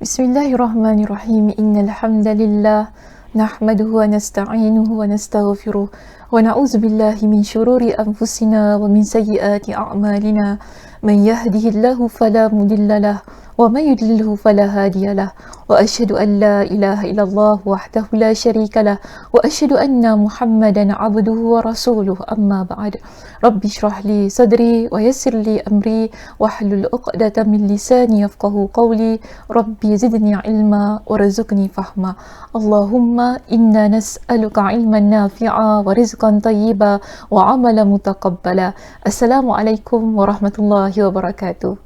Bismillahirrahmanirrahim. Innal hamdalillah nahmaduhu wa nasta'inuhu wa nastaghfiruh wa na'udzu billahi min shururi anfusina wa min sayyiati a'malina. Man yahdihillahu fala mudilla lahu wa man yudlilhu fala hadiya lahu. Wa asyhadu an la ilaha illallah wahdahu la syarika lahu wa asyhadu anna Muhammadan 'abduhu wa rasuluh. Amma ba'd. Rabbi shrah li sadri wa yassir li amri wahlul 'uqdatam min lisani yafqahu qawli. Rabbi zidni ilma warzuqni fahma. Allahumma inna nas'aluka ilman nafi'a wa rizqan tayyiba wa amalan mutaqabbala. Assalamualaikum warahmatullahi wabarakatuh.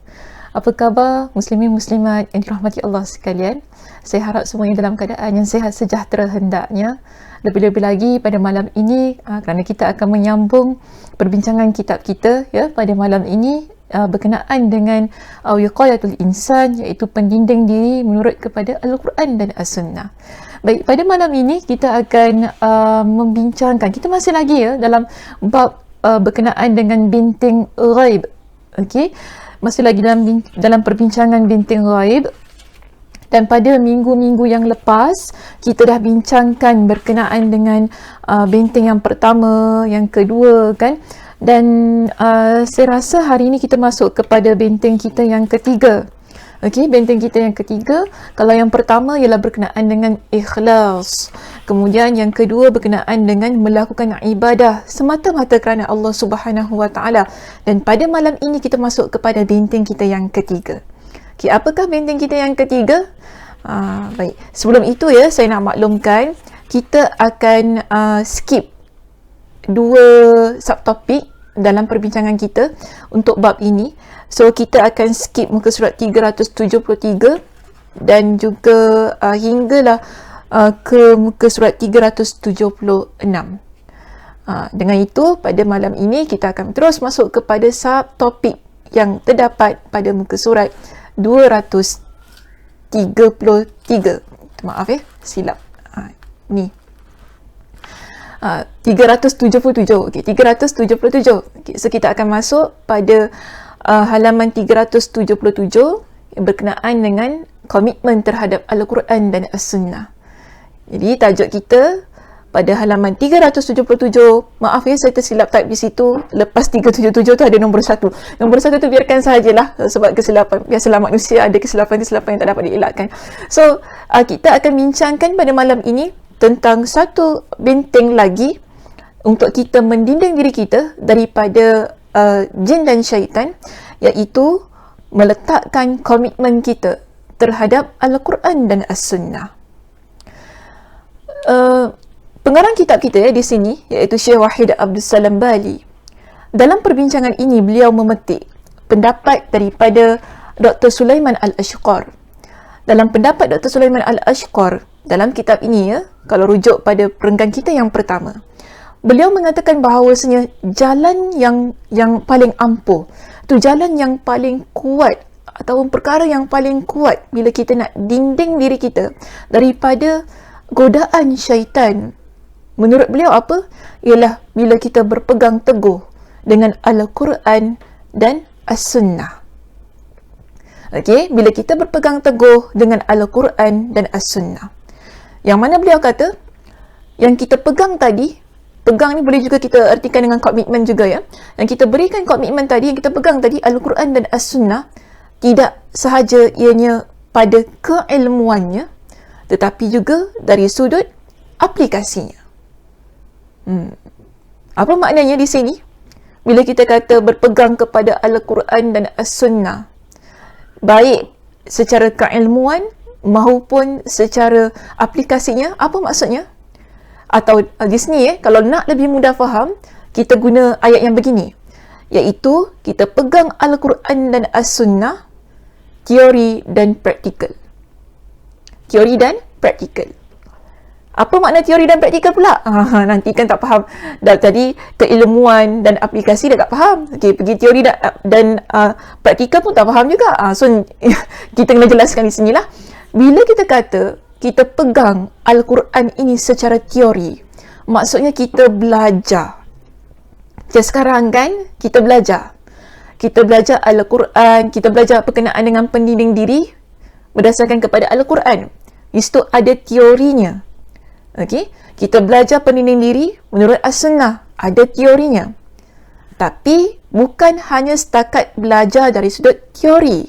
Apa khabar muslimin muslimat yang dirahmati Allah sekalian? Saya harap semuanya dalam keadaan yang sihat sejahtera hendaknya. Lebih-lebih lagi pada malam ini kerana kita akan menyambung perbincangan kitab kita ya pada malam ini berkenaan dengan wiqayatul insan, iaitu pendinding diri menurut kepada Al-Quran dan As-Sunnah. Baik, pada malam ini kita akan membincangkan, kita masih lagi ya dalam bab berkenaan dengan binting ghaib. Okey, masih lagi dalam perbincangan binting ghaib. Dan pada minggu-minggu yang lepas kita dah bincangkan berkenaan dengan benteng yang pertama, yang kedua kan. Dan saya rasa hari ini kita masuk kepada benteng kita yang ketiga. Okey, benteng kita yang ketiga. Kalau yang pertama ialah berkenaan dengan ikhlas. Kemudian yang kedua berkenaan dengan melakukan ibadah semata-mata kerana Allah Subhanahu Wa Taala. Dan pada malam ini kita masuk kepada benteng kita yang ketiga. Okey, apakah benteng kita yang ketiga? Baik, sebelum itu ya saya nak maklumkan kita akan skip dua subtopik dalam perbincangan kita untuk bab ini. So kita akan skip muka surat 373 dan juga hinggalah ke muka surat 376. Dengan itu pada malam ini kita akan terus masuk kepada subtopik yang terdapat pada muka surat 233. Maaf ya, silap. Ni 377. Okey, 377. Okey, so kita akan masuk pada halaman 377 yang berkenaan dengan komitmen terhadap Al-Quran dan As-Sunnah. Jadi tajuk kita pada halaman 377, maaf ya saya tersilap type di situ, lepas 377 tu ada nombor 1. Nombor 1 tu biarkan sahajalah sebab kesilapan. Biasalah manusia ada kesilapan-kesilapan yang tak dapat dielakkan. So kita akan bincangkan pada malam ini tentang satu benteng lagi untuk kita mendinding diri kita daripada jin dan syaitan, iaitu meletakkan komitmen kita terhadap Al-Quran dan As-Sunnah. Pengarang kitab kita di sini iaitu Syekh Wahid Abdul Salam Bali. Dalam perbincangan ini beliau memetik pendapat daripada Dr. Sulaiman Al-Ashqar. Dalam pendapat Dr. Sulaiman Al-Ashqar dalam kitab ini ya, kalau rujuk pada perenggan kita yang pertama, beliau mengatakan bahawasanya jalan yang paling ampuh, tu jalan yang paling kuat ataupun perkara yang paling kuat bila kita nak dinding diri kita daripada godaan syaitan, menurut beliau apa? Ialah bila kita berpegang teguh dengan Al-Quran dan As-Sunnah. Okey, bila kita berpegang teguh dengan Al-Quran dan As-Sunnah. Yang mana beliau kata, yang kita pegang tadi, pegang ni boleh juga kita artikan dengan komitmen juga ya. Yang kita berikan komitmen tadi, yang kita pegang tadi, Al-Quran dan As-Sunnah, tidak sahaja ianya pada keilmuannya, tetapi juga dari sudut aplikasinya. Apa maknanya di sini? Bila kita kata berpegang kepada Al-Quran dan As-Sunnah, baik secara keilmuan maupun secara aplikasinya, apa maksudnya? Atau di sini kalau nak lebih mudah faham, kita guna ayat yang begini, iaitu kita pegang Al-Quran dan As-Sunnah, teori dan praktikal. Teori dan praktikal. Apa makna teori dan praktikal pula? Nanti kan tak faham. Tadi keilmuan dan aplikasi dah tak faham. Okey, pergi teori dan praktikal pun tak faham juga. So kita kena jelaskan di sinilah. Bila kita kata kita pegang Al-Quran ini secara teori, maksudnya kita belajar. Macam sekarang kan, kita belajar. Kita belajar Al-Quran, kita belajar berkenaan dengan pendinding diri berdasarkan kepada Al-Quran. Di situ ada teorinya. Okey, kita belajar pendinding diri menurut As-Sunnah, ada teorinya. Tapi bukan hanya setakat belajar dari sudut teori,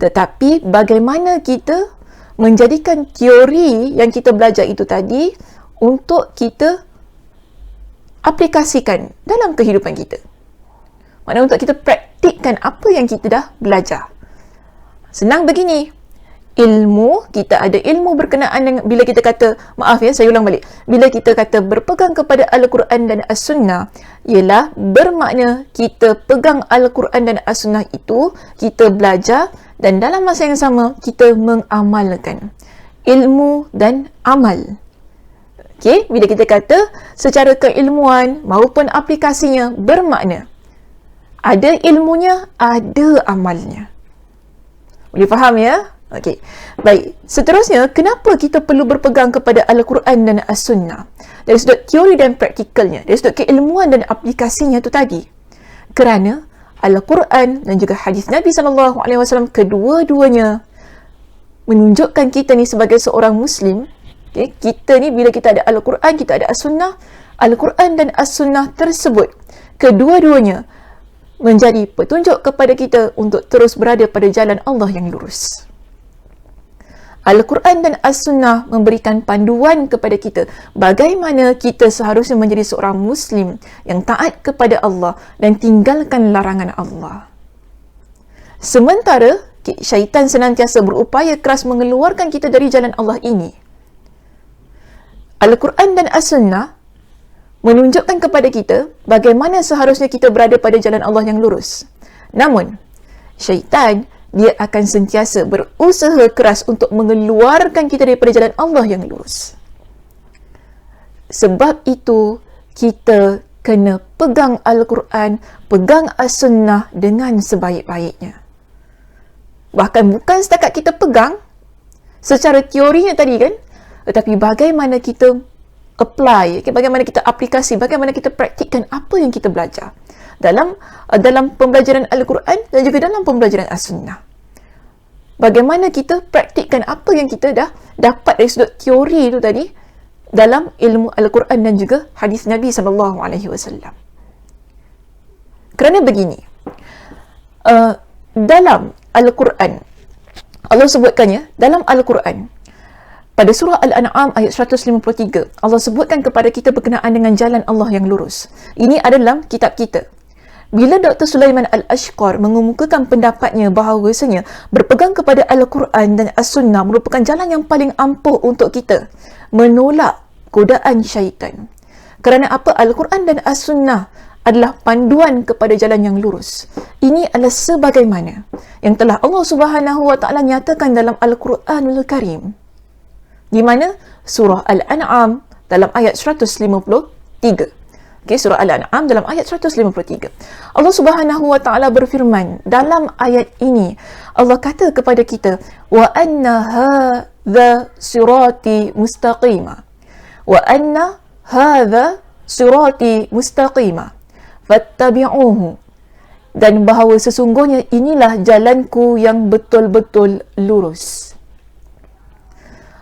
tetapi bagaimana kita menjadikan teori yang kita belajar itu tadi untuk kita aplikasikan dalam kehidupan kita. Maknanya untuk kita praktikkan apa yang kita dah belajar. Senang begini, ilmu, kita ada ilmu berkenaan dengan, bila kita kata, maaf ya, saya ulang balik, bila kita kata berpegang kepada Al-Quran dan As-Sunnah, ialah bermakna kita pegang Al-Quran dan As-Sunnah itu, kita belajar, dan dalam masa yang sama, kita mengamalkan ilmu dan amal. Okay? Bila kita kata secara keilmuan maupun aplikasinya, bermakna ada ilmunya, ada amalnya. Boleh faham ya? Okey. Baik. Seterusnya, kenapa kita perlu berpegang kepada Al-Quran dan As-Sunnah? Dari sudut teori dan praktikalnya, dari sudut keilmuan dan aplikasinya itu tadi. Kerana Al-Quran dan juga hadis Nabi SAW, kedua-duanya menunjukkan kita ni sebagai seorang Muslim. Okay? Kita ni bila kita ada Al-Quran, kita ada As-Sunnah. Al-Quran dan As-Sunnah tersebut, kedua-duanya menjadi petunjuk kepada kita untuk terus berada pada jalan Allah yang lurus. Al-Quran dan As-Sunnah memberikan panduan kepada kita bagaimana kita seharusnya menjadi seorang Muslim yang taat kepada Allah dan tinggalkan larangan Allah. Sementara syaitan senantiasa berupaya keras mengeluarkan kita dari jalan Allah ini. Al-Quran dan As-Sunnah menunjukkan kepada kita bagaimana seharusnya kita berada pada jalan Allah yang lurus. Namun, syaitan, dia akan sentiasa berusaha keras untuk mengeluarkan kita daripada jalan Allah yang lurus. Sebab itu, kita kena pegang Al-Quran, pegang As-Sunnah dengan sebaik-baiknya. Bahkan bukan setakat kita pegang secara teorinya tadi kan, tetapi bagaimana kita apply, bagaimana kita aplikasi, bagaimana kita praktikkan apa yang kita belajar dalam pembelajaran Al-Quran dan juga dalam pembelajaran As-Sunnah. Bagaimana kita praktikkan apa yang kita dah dapat dari sudut teori itu tadi dalam ilmu Al-Quran dan juga hadis Nabi SAW. Kerana begini, dalam Al-Quran, Allah sebutkannya dalam Al-Quran, pada surah Al-An'am ayat 153, Allah sebutkan kepada kita berkenaan dengan jalan Allah yang lurus. Ini adalah kitab kita. Bila Dr. Sulaiman Al-Ashqar mengemukakan pendapatnya bahawasanya berpegang kepada Al-Quran dan As-Sunnah merupakan jalan yang paling ampuh untuk kita menolak godaan syaitan. Kerana apa? Al-Quran dan As-Sunnah adalah panduan kepada jalan yang lurus. Ini adalah sebagaimana yang telah Allah Subhanahu wa Ta'ala nyatakan dalam Al-Quranul Karim. Di mana? Surah Al-An'am dalam ayat 153. Okay, surah Al-An'am dalam ayat 153. Allah Subhanahu wa Ta'ala berfirman dalam ayat ini, Allah kata kepada kita, wa anna hadha sirati mustaqima. Wa anna hadha sirati mustaqima. Fattabi'uhu. Dan bahawa sesungguhnya inilah jalanku yang betul-betul lurus.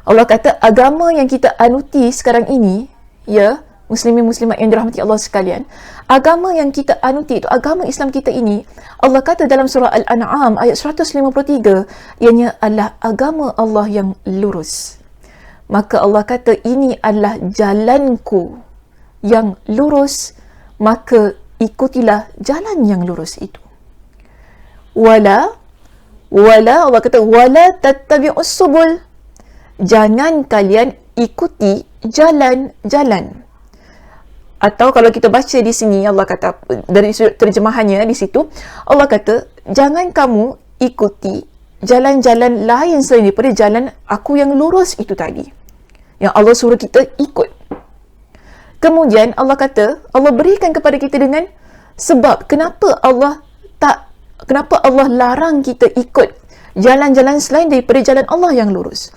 Allah kata agama yang kita anuti sekarang ini, ya, muslimin muslimat yang dirahmati Allah sekalian, agama yang kita anuti itu, agama Islam kita ini, Allah kata dalam surah Al-An'am ayat 153, ianya adalah agama Allah yang lurus. Maka Allah kata ini adalah jalanku yang lurus, maka ikutilah jalan yang lurus itu. Wala Allah kata wala tattabi'us subul. Jangan kalian ikuti jalan-jalan. Atau kalau kita baca di sini, Allah kata, dari terjemahannya di situ, Allah kata, jangan kamu ikuti jalan-jalan lain selain daripada jalan aku yang lurus itu tadi. Yang Allah suruh kita ikut. Kemudian Allah kata, Allah berikan kepada kita dengan sebab kenapa Allah larang kita ikut jalan-jalan selain daripada jalan Allah yang lurus.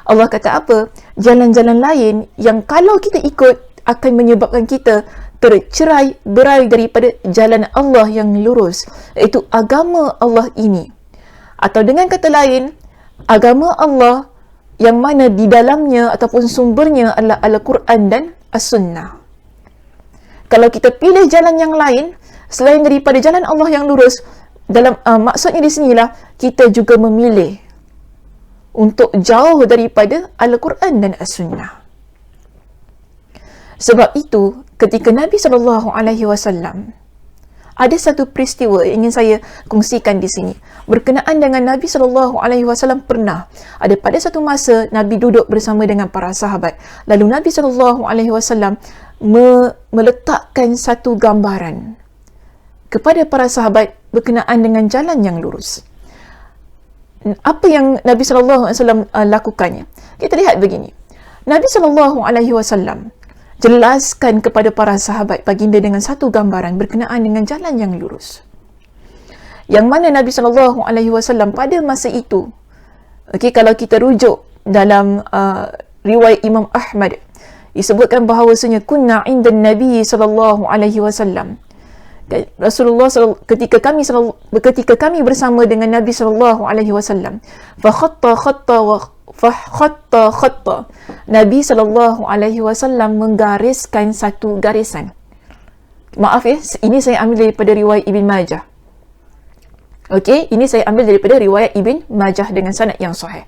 Allah kata apa? Jalan-jalan lain yang kalau kita ikut akan menyebabkan kita tercerai berai daripada jalan Allah yang lurus, iaitu agama Allah ini. Atau dengan kata lain, agama Allah yang mana di dalamnya ataupun sumbernya adalah Al-Quran dan As-Sunnah. Kalau kita pilih jalan yang lain selain daripada jalan Allah yang lurus, maksudnya di sinilah kita juga memilih untuk jauh daripada Al-Quran dan As-Sunnah. Sebab itu, ketika Nabi SAW, ada satu peristiwa yang ingin saya kongsikan di sini. Berkenaan dengan Nabi SAW pernah, ada pada satu masa Nabi duduk bersama dengan para sahabat. Lalu Nabi SAW meletakkan satu gambaran kepada para sahabat berkenaan dengan jalan yang lurus. Apa yang Nabi SAW lakukannya? Kita lihat begini. Nabi SAW jelaskan kepada para sahabat baginda dengan satu gambaran berkenaan dengan jalan yang lurus. Yang mana Nabi SAW pada masa itu, kalau kita rujuk dalam riwayat Imam Ahmad, disebutkan bahawasanya kunna indan Nabi SAW. Rasulullah ketika kami bersama dengan Nabi SAW, fa khatta Nabi SAW menggariskan satu garisan. Maaf ya, ini saya ambil daripada riwayat Ibn Majah. Okey, ini saya ambil daripada riwayat Ibn Majah dengan sanad yang sahih.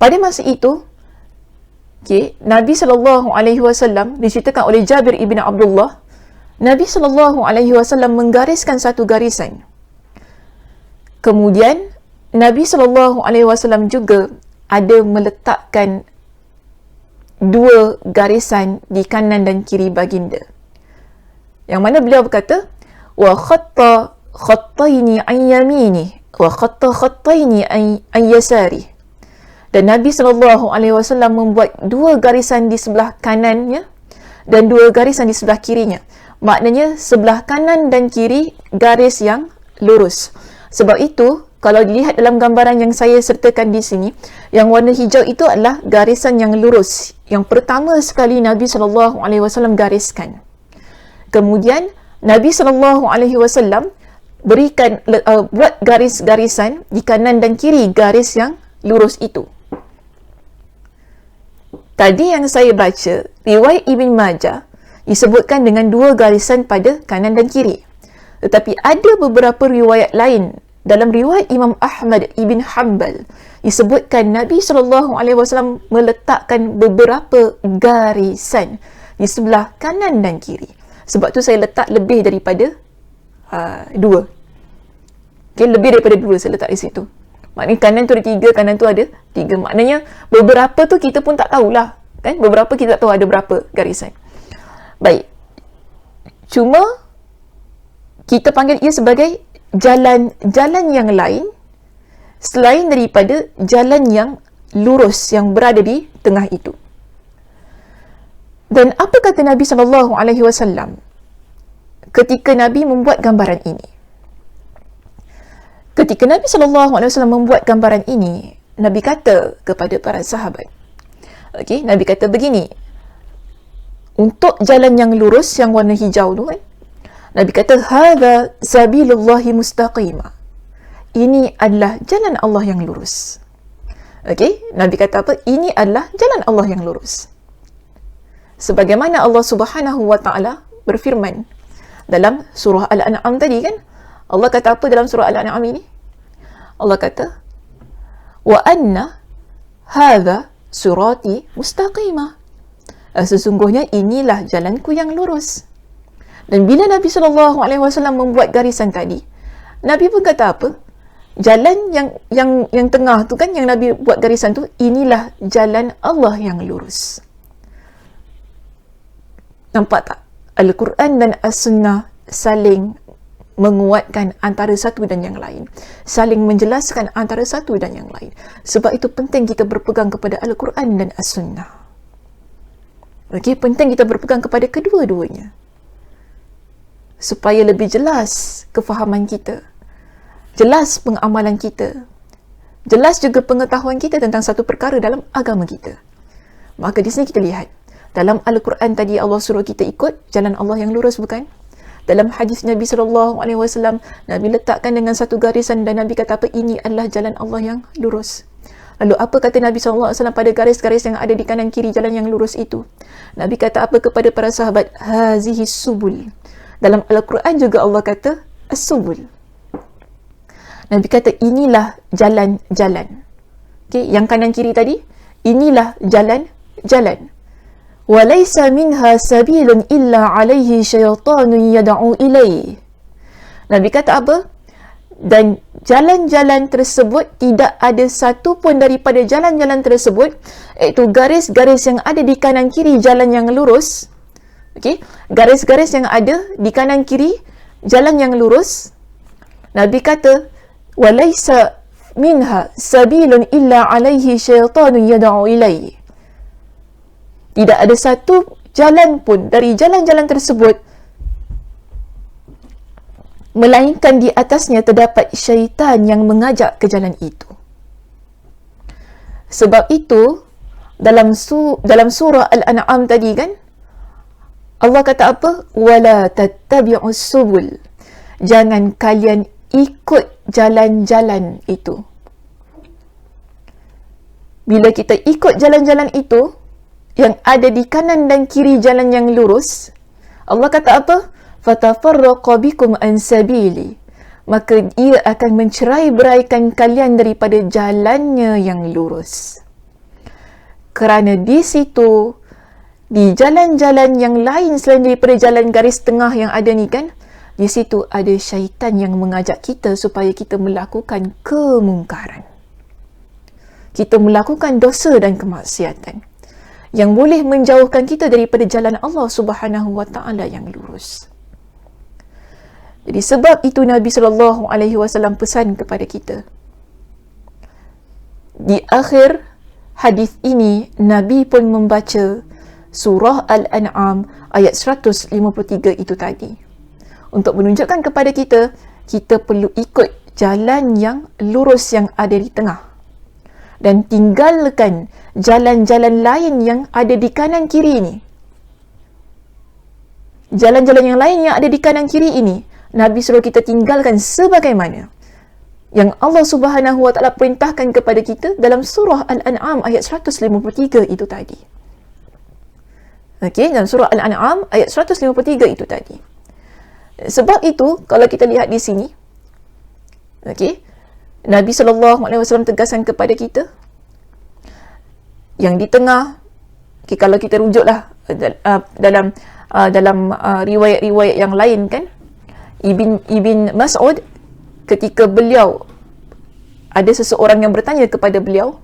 Pada masa itu, Nabi SAW diceritakan oleh Jabir ibn Abdullah, Nabi SAW menggariskan satu garisan. Kemudian Nabi SAW juga ada meletakkan dua garisan di kanan dan kiri baginda. Yang mana beliau berkata, wa khattaini an yamini wa khattaini an yasari. Dan Nabi SAW membuat dua garisan di sebelah kanannya dan dua garisan di sebelah kirinya. Maknanya sebelah kanan dan kiri garis yang lurus. Sebab itu, kalau dilihat dalam gambaran yang saya sertakan di sini, yang warna hijau itu adalah garisan yang lurus. Yang pertama sekali Nabi SAW gariskan. Kemudian Nabi SAW berikan buat garis-garisan di kanan dan kiri garis yang lurus itu. Tadi yang saya baca, riwayat Ibn Majah disebutkan dengan dua garisan pada kanan dan kiri. Tetapi ada beberapa riwayat lain. Dalam riwayat Imam Ahmad ibn Hanbal disebutkan Nabi SAW meletakkan beberapa garisan di sebelah kanan dan kiri. Sebab tu saya letak lebih daripada dua. Lebih daripada dua saya letak di situ. Maknanya kanan tu ada tiga, kanan tu ada tiga. Maknanya beberapa tu kita pun tak tahulah. Kan? Beberapa kita tak tahu ada berapa garisan. Baik. Cuma kita panggil ia sebagai jalan yang lain selain daripada jalan yang lurus yang berada di tengah itu. Dan apa kata Nabi SAW ketika Nabi membuat gambaran ini? Ketika Nabi SAW membuat gambaran ini, Nabi kata kepada para sahabat, Nabi kata begini, untuk jalan yang lurus yang warna hijau tu kan, Nabi kata, hadza sabilullahi mustaqimah. Ini adalah jalan Allah yang lurus. Nabi kata apa? Ini adalah jalan Allah yang lurus. Sebagaimana Allah Subhanahu wa Ta'ala berfirman dalam surah Al-An'am tadi kan? Allah kata apa dalam surah Al-An'am ini? Allah kata, wa anna hadza surati mustaqimah. Sesungguhnya inilah jalanku yang lurus. Dan bila Nabi SAW membuat garisan tadi, Nabi pun kata apa? Jalan yang tengah tu kan, yang Nabi buat garisan tu, inilah jalan Allah yang lurus. Nampak tak? Al-Quran dan As-Sunnah saling menguatkan antara satu dan yang lain. Saling menjelaskan antara satu dan yang lain. Sebab itu penting kita berpegang kepada Al-Quran dan As-Sunnah. Penting kita berpegang kepada kedua-duanya. Supaya lebih jelas kefahaman kita, jelas pengamalan kita, jelas juga pengetahuan kita tentang satu perkara dalam agama kita. Maka di sini kita lihat, dalam Al-Quran tadi Allah suruh kita ikut jalan Allah yang lurus, bukan? Dalam hadis Nabi SAW, Nabi letakkan dengan satu garisan dan Nabi kata apa? Ini adalah jalan Allah yang lurus. Lalu apa kata Nabi SAW pada garis-garis yang ada di kanan kiri jalan yang lurus itu? Nabi kata apa kepada para sahabat? Hazihi subul. Dalam Al-Quran juga Allah kata as-subul. Nabi kata inilah jalan-jalan. Okay, yang kanan kiri tadi, inilah jalan-jalan. Walaysa minha sabilun illa alaihi syaitanun yad'u ilaihi. Nabi kata apa? Dan jalan-jalan tersebut tidak ada satu pun daripada jalan-jalan tersebut, iaitu garis-garis yang ada di kanan kiri jalan yang lurus. Okey, garis-garis yang ada di kanan kiri jalan yang lurus. Nabi kata walaysa minha sabilun illa alaihi syaitanun yad'u ilaihi. Tidak ada satu jalan pun dari jalan-jalan tersebut melainkan di atasnya terdapat syaitan yang mengajak ke jalan itu. Sebab itu dalam surah Al-An'am tadi kan, Allah kata apa? Wala tattabi'us subul. Jangan kalian ikut jalan-jalan itu. Bila kita ikut jalan-jalan itu yang ada di kanan dan kiri jalan yang lurus, Allah kata apa? Fatafarraqa bikum an sabili. Maka ia akan mencerai-beraikan kalian daripada jalannya yang lurus. Kerana di situ, di jalan-jalan yang lain selain daripada jalan garis tengah yang ada ni kan, di situ ada syaitan yang mengajak kita supaya kita melakukan kemungkaran. Kita melakukan dosa dan kemaksiatan yang boleh menjauhkan kita daripada jalan Allah Subhanahu wa taala yang lurus. Jadi sebab itu Nabi SAW pesan kepada kita. Di akhir hadis ini, Nabi pun membaca surah Al-An'am ayat 153 itu tadi. Untuk menunjukkan kepada kita, kita perlu ikut jalan yang lurus yang ada di tengah. Dan tinggalkan jalan-jalan lain yang ada di kanan kiri ini. Jalan-jalan yang lain yang ada di kanan kiri ini, Nabi suruh kita tinggalkan sebagaimana yang Allah Subhanahu wa taala perintahkan kepada kita dalam surah Al-An'am ayat 153 itu tadi. Okey, dalam surah Al-An'am ayat 153 itu tadi. Sebab itu kalau kita lihat di sini, okey, Nabi SAW tegaskan kepada kita yang di tengah. Okay, kalau kita rujuklah dalam riwayat-riwayat yang lain kan, Ibn Mas'ud ketika beliau ada seseorang yang bertanya kepada beliau,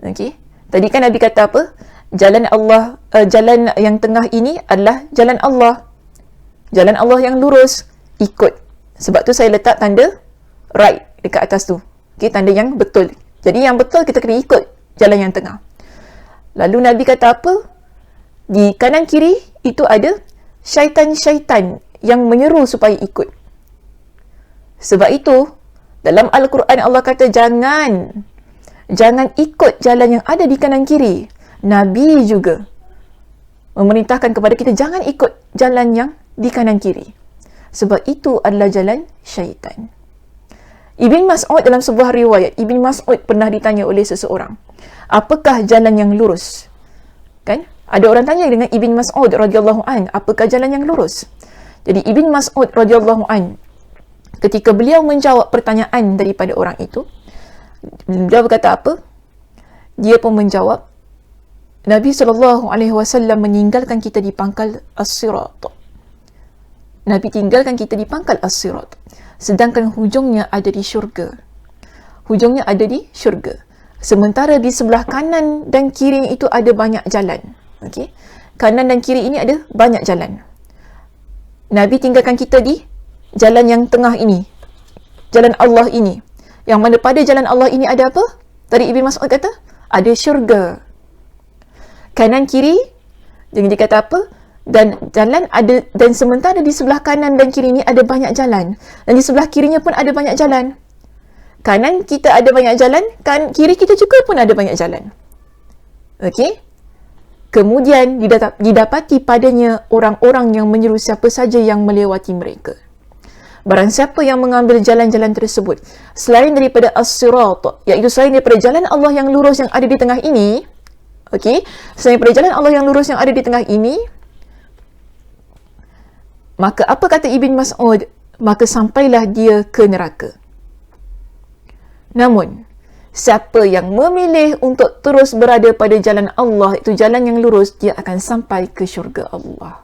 okey, tadi kan Nabi kata apa? Jalan Allah, jalan yang tengah ini adalah jalan Allah. Jalan Allah yang lurus, ikut. Sebab tu saya letak tanda right dekat atas tu. Okey, tanda yang betul. Jadi yang betul kita kena ikut jalan yang tengah. Lalu Nabi kata apa? Di kanan kiri itu ada syaitan-syaitan yang menyeru supaya ikut. Sebab itu dalam Al-Quran Allah kata jangan ikut jalan yang ada di kanan kiri. Nabi juga memerintahkan kepada kita jangan ikut jalan yang di kanan kiri. Sebab itu adalah jalan syaitan. Ibn Mas'ud dalam sebuah riwayat, Ibn Mas'ud pernah ditanya oleh seseorang, apakah jalan yang lurus? Kan? Ada orang tanya dengan Ibn Mas'ud radhiyallahu an, apakah jalan yang lurus? Jadi Ibn Mas'ud radhiyallahu an, ketika beliau menjawab pertanyaan daripada orang itu, beliau berkata apa? Dia pun menjawab, Nabi SAW meninggalkan kita di pangkal As-Sirat. Nabi tinggalkan kita di pangkal As-Sirat. Sedangkan hujungnya ada di syurga. Hujungnya ada di syurga. Sementara di sebelah kanan dan kiri itu ada banyak jalan. Okey. Kanan dan kiri ini ada banyak jalan. Nabi tinggalkan kita di jalan yang tengah ini. Jalan Allah ini. Yang mana pada jalan Allah ini ada apa? Tadi Ibn Mas'ud kata, ada syurga. Kanan kiri, jadi dia kata apa? Dan jalan ada, dan sementara di sebelah kanan dan kiri ini ada banyak jalan. Dan di sebelah kirinya pun ada banyak jalan. Kanan kita ada banyak jalan, kiri kita juga pun ada banyak jalan. Okey? Kemudian didapati padanya orang-orang yang menyeru siapa saja yang melewati mereka. Barang siapa yang mengambil jalan-jalan tersebut selain daripada as-sirat, iaitu selain daripada jalan Allah yang lurus yang ada di tengah ini, okey, selain daripada jalan Allah yang lurus yang ada di tengah ini, maka apa kata Ibn Mas'ud? Maka sampailah dia ke neraka. Namun, siapa yang memilih untuk terus berada pada jalan Allah, itu jalan yang lurus, dia akan sampai ke syurga Allah.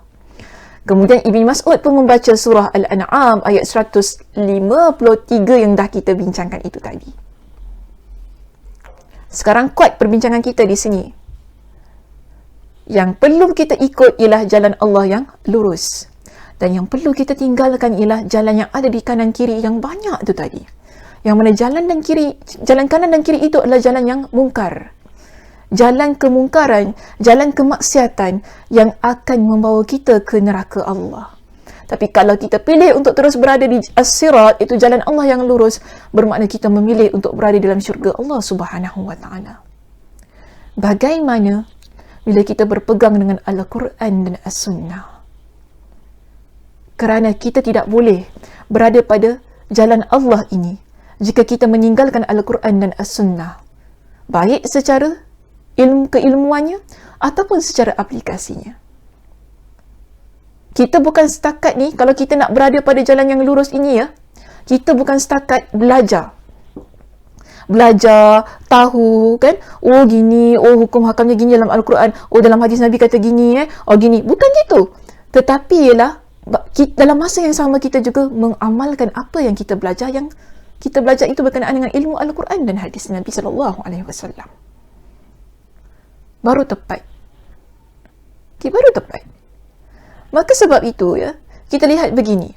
Kemudian Ibn Mas'ud pun membaca surah Al-An'am ayat 153 yang dah kita bincangkan itu tadi. Sekarang kuat perbincangan kita di sini. Yang perlu kita ikut ialah jalan Allah yang lurus. Dan yang perlu kita tinggalkan ialah jalan yang ada di kanan kiri yang banyak tu tadi. Yang mana jalan kanan dan kiri itu adalah jalan yang mungkar. Jalan kemungkaran, jalan kemaksiatan yang akan membawa kita ke neraka Allah. Tapi kalau kita pilih untuk terus berada di as-sirat, itu jalan Allah yang lurus, bermakna kita memilih untuk berada dalam syurga Allah Subhanahu wa taala. Bagaimana bila kita berpegang dengan Al-Quran dan As-Sunnah? Kerana kita tidak boleh berada pada jalan Allah ini jika kita meninggalkan Al-Quran dan As-Sunnah, baik secara keilmuannya ataupun secara aplikasinya. Kita bukan setakat ni, kalau kita nak berada pada jalan yang lurus ini ya, kita bukan setakat belajar, tahu kan, oh gini, oh hukum hakamnya gini dalam Al-Quran, oh dalam hadis Nabi kata gini oh gini. Bukan gitu. Tetapi ialah dalam masa yang sama kita juga mengamalkan apa yang kita belajar, itu berkenaan dengan ilmu Al-Quran dan hadis Nabi SAW. Baru tepat. Okay, baru tepat. Maka sebab itu ya, kita lihat begini.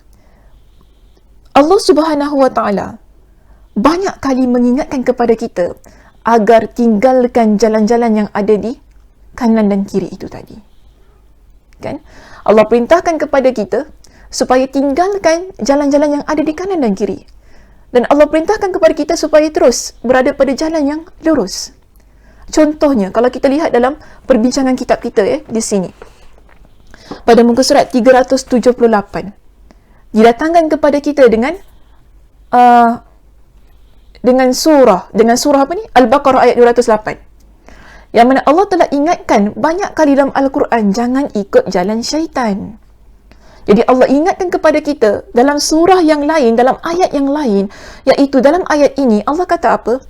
Allah Subhanahu wa taala banyak kali mengingatkan kepada kita agar tinggalkan jalan-jalan yang ada di kanan dan kiri itu tadi. Kan? Allah perintahkan kepada kita supaya tinggalkan jalan-jalan yang ada di kanan dan kiri. Dan Allah perintahkan kepada kita supaya terus berada pada jalan yang lurus. Contohnya, kalau kita lihat dalam perbincangan kitab kita di sini. Pada muka surat 378. Didatangkan kepada kita dengan surah apa ni? Al-Baqarah ayat 208. Yang mana Allah telah ingatkan banyak kali dalam Al-Quran, jangan ikut jalan syaitan. Jadi Allah ingatkan kepada kita dalam surah yang lain, dalam ayat yang lain, iaitu dalam ayat ini Allah kata apa?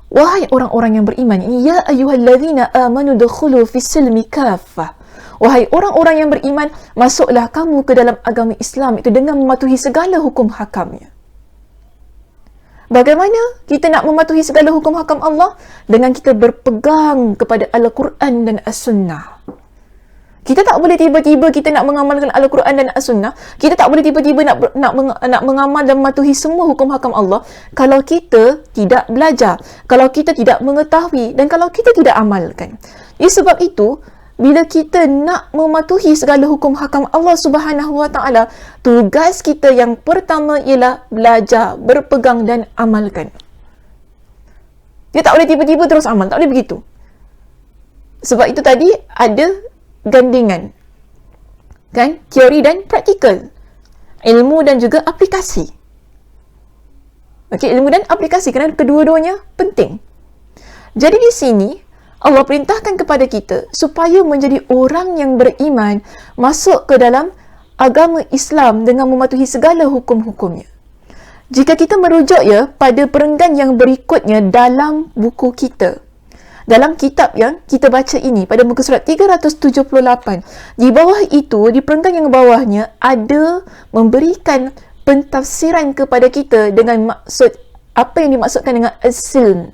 Wahai orang-orang yang beriman, ya ayyuhallazina amanu dukhulu fis-silmi kaffah. Wahai orang-orang yang beriman, masuklah kamu ke dalam agama Islam itu dengan mematuhi segala hukum hakamnya. Bagaimana kita nak mematuhi segala hukum hakam Allah? Dengan kita berpegang kepada Al-Quran dan As-Sunnah. Kita tak boleh tiba-tiba kita nak mengamalkan Al-Quran dan As-Sunnah. Kita tak boleh tiba-tiba nak mengamal dan mematuhi semua hukum hakam Allah kalau kita tidak belajar, kalau kita tidak mengetahui dan kalau kita tidak amalkan. Jadi sebab itu, bila kita nak mematuhi segala hukum hakam Allah Subhanahu wa taala, tugas kita yang pertama ialah belajar, berpegang dan amalkan. Dia tak boleh tiba-tiba terus amal, tak boleh begitu. Sebab itu tadi ada gandingan, kan? Teori dan praktikal, ilmu dan juga aplikasi. Okey, ilmu dan aplikasi, kerana kedua-duanya penting. Jadi di sini Allah perintahkan kepada kita supaya menjadi orang yang beriman, masuk ke dalam agama Islam dengan mematuhi segala hukum-hukumnya. Jika kita merujuk pada perenggan yang berikutnya dalam buku kita, dalam kitab yang kita baca ini, pada muka surat 378, di bawah itu, di perenggan yang bawahnya, ada memberikan pentafsiran kepada kita dengan maksud, apa yang dimaksudkan dengan as-silm.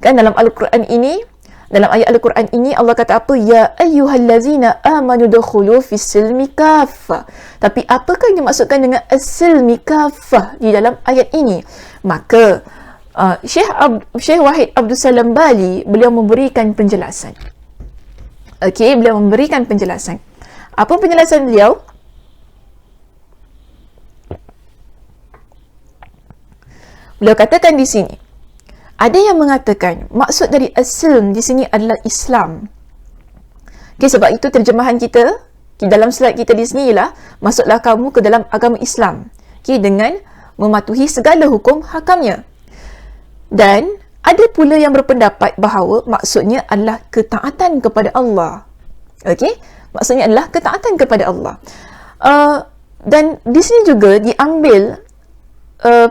Kan dalam Al-Quran ini, dalam ayat Al-Quran ini, Allah kata apa? Ya ayyuhallazina amanu dukhulu fis-silmi kaffah. Tapi apakah yang dimaksudkan dengan as-silmi kaffah di dalam ayat ini? Maka Syekh Wahid Abdul Salam Bali, beliau memberikan penjelasan. Okey, beliau memberikan penjelasan. Apa penjelasan beliau? Beliau katakan di sini, ada yang mengatakan maksud dari as-silm di sini adalah Islam. Okey, sebab itu terjemahan kita dalam slide kita di sini ialah masuklah kamu ke dalam agama Islam. Okay, dengan mematuhi segala hukum hakamnya. Dan ada pula yang berpendapat bahawa maksudnya adalah ketaatan kepada Allah. Okey, maksudnya adalah ketaatan kepada Allah. Dan di sini juga diambil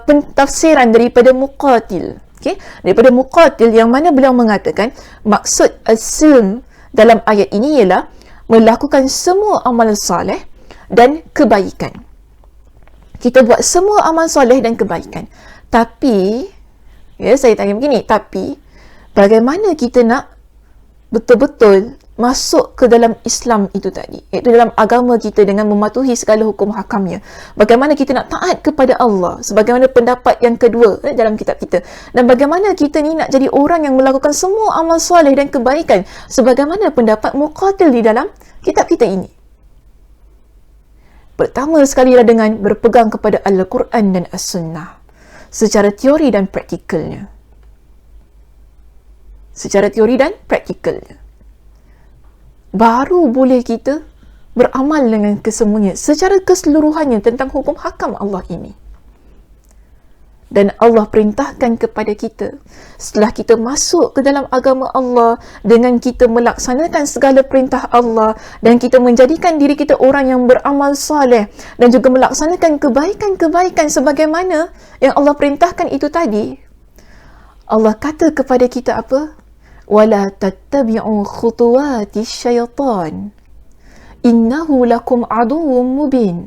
pentafsiran daripada Muqatil. Okey, daripada Muqatil yang mana beliau mengatakan maksud as-silm dalam ayat ini ialah melakukan semua amal soleh dan kebaikan. Kita buat semua amal soleh dan kebaikan. Tapi ya, saya tanya begini, tapi bagaimana kita nak betul-betul masuk ke dalam Islam itu tadi, iaitu dalam agama kita dengan mematuhi segala hukum hakamnya? Bagaimana kita nak taat kepada Allah sebagaimana pendapat yang kedua dalam kitab kita, dan bagaimana kita ni nak jadi orang yang melakukan semua amal soleh dan kebaikan sebagaimana pendapat Muqatil di dalam kitab kita ini? Pertama sekali adalah dengan berpegang kepada Al-Quran dan As-Sunnah secara teori dan praktikalnya. Secara teori dan praktikalnya. Baru boleh kita beramal dengan kesemuanya, secara keseluruhannya tentang hukum hakam Allah ini. Dan Allah perintahkan kepada kita, setelah kita masuk ke dalam agama Allah, dengan kita melaksanakan segala perintah Allah, dan kita menjadikan diri kita orang yang beramal soleh, dan juga melaksanakan kebaikan-kebaikan sebagaimana yang Allah perintahkan itu tadi. Allah kata kepada kita apa? وَلَا تَتَّبِعُوا خُطُوَاتِ الشَّيْطَانِ إِنَّهُ لَكُمْ عَدُوٌ مُبِينٌ.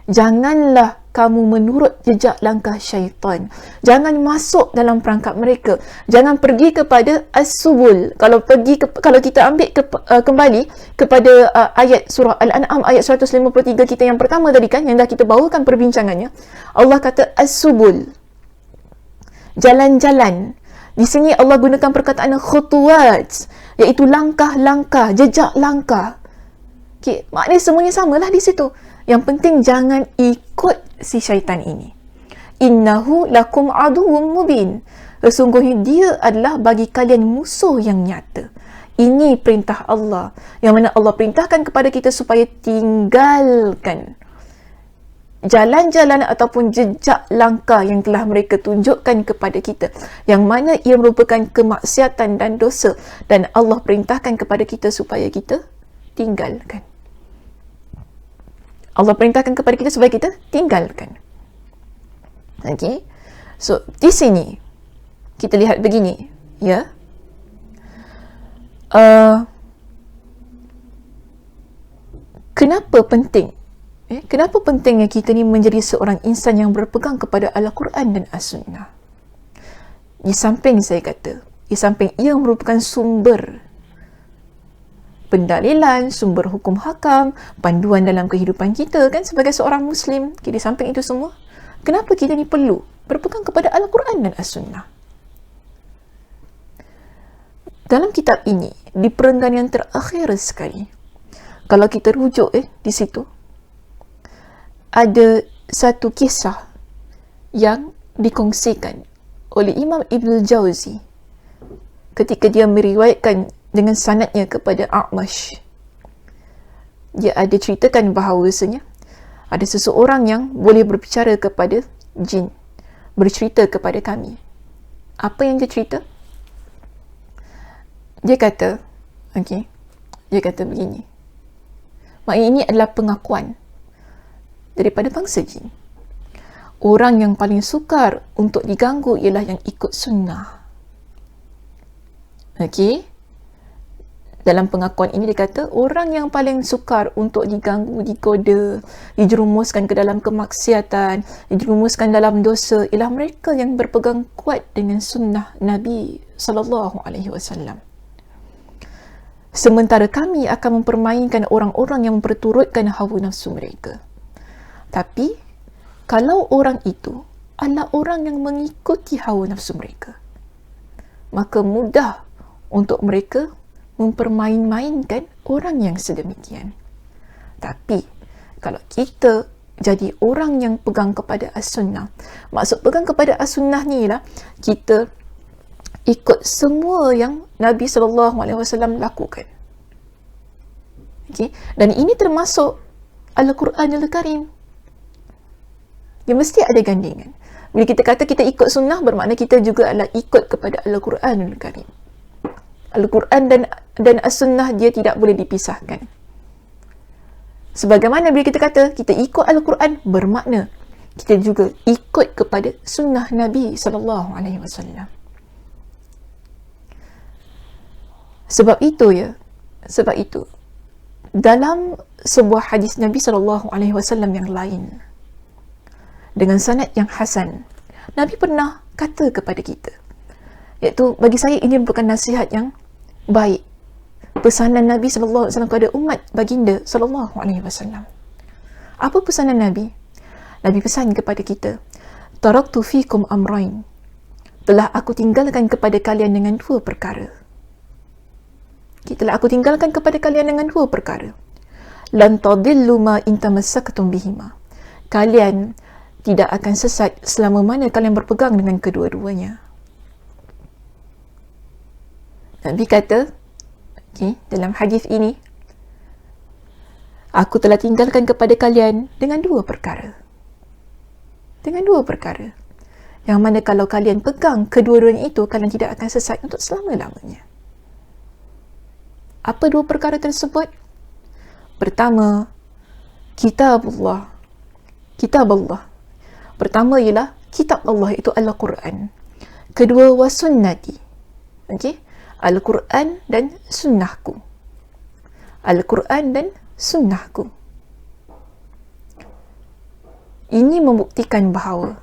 Janganlah kamu menurut jejak langkah syaitan. Jangan masuk dalam perangkap mereka. Jangan pergi kepada as-subul. Kalau kita ambil kembali kepada ayat surah Al-An'am ayat 153 kita yang pertama tadi kan, yang dah kita bawakan perbincangannya. Allah kata as-subul, jalan-jalan. Di sini Allah gunakan perkataan khutuwat, iaitu langkah-langkah, jejak langkah. Okay, maknanya semuanya samalah di situ. Yang penting jangan ikut si syaitan ini. Innahu lakum aduwwum mubin. Sesungguhnya dia adalah bagi kalian musuh yang nyata. Ini perintah Allah, yang mana Allah perintahkan kepada kita supaya tinggalkan jalan-jalan ataupun jejak langkah yang telah mereka tunjukkan kepada kita, yang mana ia merupakan kemaksiatan dan dosa, dan Allah perintahkan kepada kita supaya kita tinggalkan. Allah perintahkan kepada kita supaya kita tinggalkan. Okey. So, di sini kita lihat begini, ya. Kenapa penting? Kenapa pentingnya kita ni menjadi seorang insan yang berpegang kepada Al-Quran dan As-Sunnah? Di samping saya kata, di samping ia merupakan sumber pendalilan, sumber hukum hakam, panduan dalam kehidupan kita kan sebagai seorang Muslim. Di samping itu semua, kenapa kita ni perlu berpegang kepada Al-Quran dan As-Sunnah? Dalam kitab ini, di perenggan yang terakhir sekali, kalau kita rujuk di situ, ada satu kisah yang dikongsikan oleh Imam Ibn Jauzi ketika dia meriwayatkan dengan sanadnya kepada A'mash. Dia ada ceritakan bahawasanya ada seseorang yang boleh berbicara kepada jin, bercerita kepada kami. Apa yang dia cerita? Dia kata, dia kata begini. Maknanya ini adalah pengakuan daripada bangsa jin. Orang yang paling sukar untuk diganggu ialah yang ikut sunnah. Dalam pengakuan ini dia kata, orang yang paling sukar untuk diganggu, digoda, dijerumuskan ke dalam kemaksiatan, dijerumuskan dalam dosa ialah mereka yang berpegang kuat dengan sunnah Nabi SAW. Sementara kami akan mempermainkan orang-orang yang memperturutkan hawa nafsu mereka. Tapi, kalau orang itu adalah orang yang mengikuti hawa nafsu mereka, maka mudah untuk mereka mempermain-mainkan orang yang sedemikian. Tapi, kalau kita jadi orang yang pegang kepada As-Sunnah, maksud pegang kepada As-Sunnah ni ialah kita ikut semua yang Nabi SAW lakukan. Dan ini termasuk Al-Quran Al-Karim. Dia mesti ada gandingan. Bila kita kata kita ikut sunnah, bermakna kita juga adalah ikut kepada Al-Quranul Karim. Al-Quran dan As-Sunnah dia tidak boleh dipisahkan. Sebagaimana bila kita kata kita ikut Al-Quran, bermakna kita juga ikut kepada sunnah Nabi SAW. Sebab itu dalam sebuah hadis Nabi SAW yang lain dengan sanad yang hasan, Nabi pernah kata kepada kita, iaitu bagi saya ini bukan nasihat yang baik, pesanan Nabi SAW kepada umat baginda SAW. Apa pesanan Nabi? Nabi pesan kepada kita, taraktu fikum amrain, telah aku tinggalkan kepada kalian dengan dua perkara. Telah aku tinggalkan kepada kalian dengan dua perkara. Lan tadillu ma in tamassaktum bihima. Kalian tidak akan sesat selama mana kalian berpegang dengan kedua-duanya. Nabi kata, dalam hadis ini, aku telah tinggalkan kepada kalian dengan dua perkara. Dengan dua perkara. Yang mana kalau kalian pegang kedua-duanya itu, kalian tidak akan sesat untuk selama-lamanya. Apa dua perkara tersebut? Pertama, kitab Allah. Pertama ialah kitab Allah, itu Al-Quran. Kedua, wasunnati. Al-Quran dan sunnahku. Al-Quran dan sunnahku. Ini membuktikan bahawa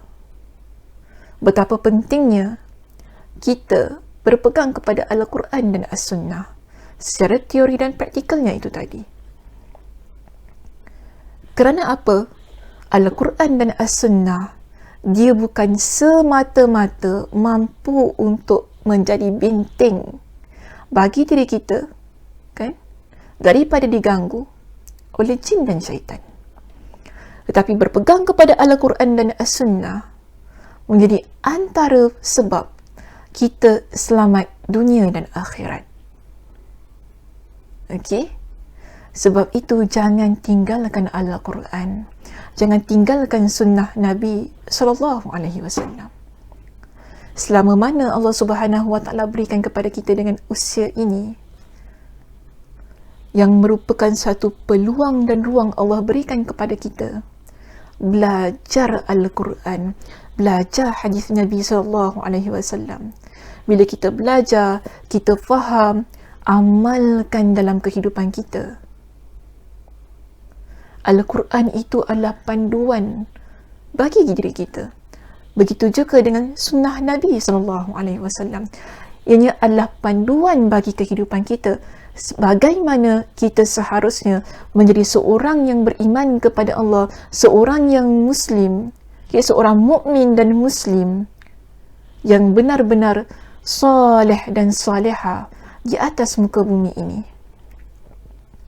betapa pentingnya kita berpegang kepada Al-Quran dan As-Sunnah secara teori dan praktikalnya itu tadi. Kerana apa? Al-Quran dan As-Sunnah dia bukan semata-mata mampu untuk menjadi benteng bagi diri kita, kan, daripada diganggu oleh jin dan syaitan. Tetapi berpegang kepada Al-Quran dan As-Sunnah menjadi antara sebab kita selamat dunia dan akhirat. Sebab itu jangan tinggalkan Al-Quran, jangan tinggalkan sunnah Nabi SAW. Selama mana Allah Subhanahu Wa Taala berikan kepada kita dengan usia ini, yang merupakan satu peluang dan ruang Allah berikan kepada kita, belajar Al-Quran, belajar hadis Nabi SAW. Bila kita belajar, kita faham, amalkan dalam kehidupan kita. Al-Quran itu adalah panduan bagi diri kita. Begitu juga dengan sunnah Nabi SAW. Ianya adalah panduan bagi kehidupan kita. Bagaimana kita seharusnya menjadi seorang yang beriman kepada Allah, seorang yang Muslim, seorang mukmin dan Muslim yang benar-benar salih dan salihah di atas muka bumi ini.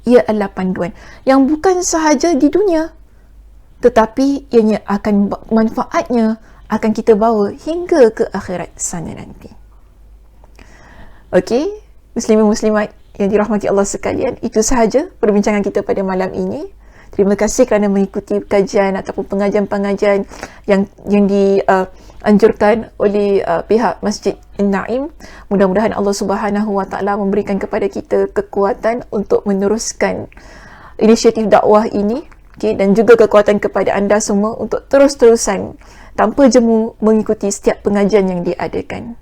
Ia adalah panduan yang bukan sahaja di dunia, tetapi ianya akan manfaatnya akan kita bawa hingga ke akhirat sana nanti. Muslimin muslimat yang dirahmati Allah sekalian, itu sahaja perbincangan kita pada malam ini. Terima kasih kerana mengikuti kajian ataupun pengajian-pengajian yang dianjurkan oleh pihak Masjid Naim. Mudah-mudahan Allah Subhanahu Wa Taala memberikan kepada kita kekuatan untuk meneruskan inisiatif dakwah ini, dan juga kekuatan kepada anda semua untuk terus-terusan tanpa jemu mengikuti setiap pengajian yang diadakan.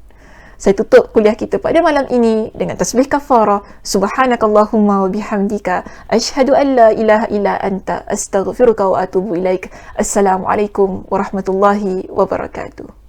Saya tutup kuliah kita pada malam ini dengan tasbih kafarah. Subhanakallahumma wa bihamdika asyhadu an la ilaha illa anta astaghfiruka wa atubu ilaik. Assalamualaikum warahmatullahi wabarakatuh.